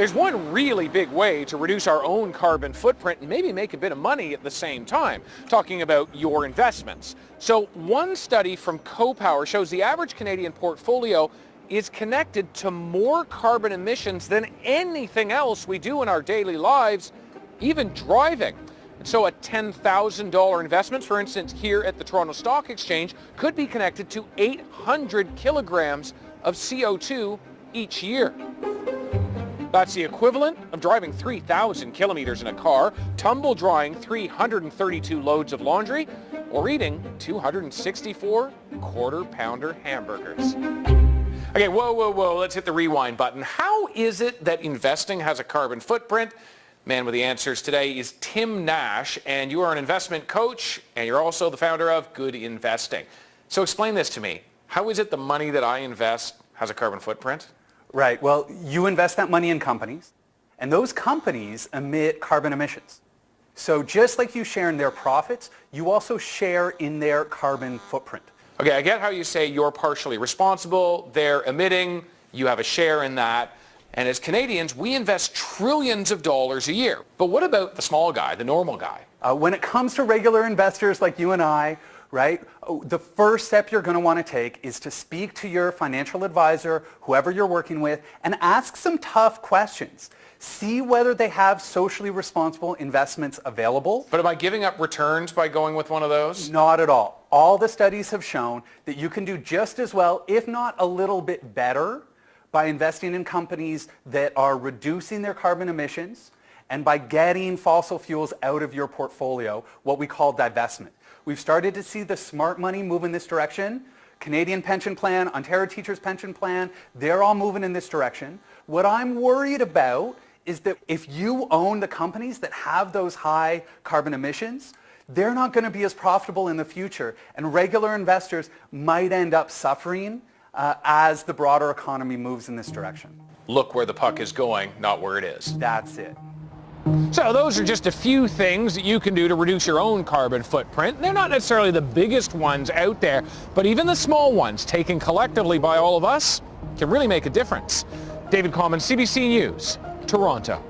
There's one really big way to reduce our own carbon footprint and maybe make a bit of money at the same time, talking about your investments. So one study from CoPower shows the average Canadian portfolio is connected to more carbon emissions than anything else we do in our daily lives, even driving. And so a $10,000 investment, for instance, here at the Toronto Stock Exchange, could be connected to 800 kilograms of CO2 each year. That's the equivalent of driving 3,000 kilometers in a car, tumble drying 332 loads of laundry, or eating 264 quarter-pounder hamburgers. Okay, whoa, let's hit the rewind button. How is it that investing has a carbon footprint? Man with the answers today is Tim Nash, and you are an investment coach, and you're also the founder of Good Investing. So explain this to me. How is it the money that I invest has a carbon footprint? Right. Well, you invest that money in companies, and those companies emit carbon emissions. So just like you share in their profits, you also share in their carbon footprint. Okay, I get how you say you're partially responsible, they're emitting, you have a share in that. And as Canadians, we invest trillions of dollars a year. But what about the small guy, the normal guy? When it comes to regular investors like you and I, right, the first step you're going to want to take is to speak to your financial advisor, whoever you're working with, and ask some tough questions. See whether they have socially responsible investments available. But am I giving up returns by going with one of those? Not at all. All the studies have shown that you can do just as well, if not a little bit better, by investing in companies that are reducing their carbon emissions and by getting fossil fuels out of your portfolio, what we call divestment. We've started to see the smart money move in this direction. Canadian Pension Plan, Ontario Teachers Pension Plan, they're all moving in this direction. What I'm worried about is that if you own the companies that have those high carbon emissions, they're not going to be as profitable in the future, and regular investors might end up suffering as the broader economy moves in this direction. Look where the puck is going, not where it is. That's it. So those are just a few things that you can do to reduce your own carbon footprint. They're not necessarily the biggest ones out there, but even the small ones, taken collectively by all of us, can really make a difference. David Common, CBC News, Toronto.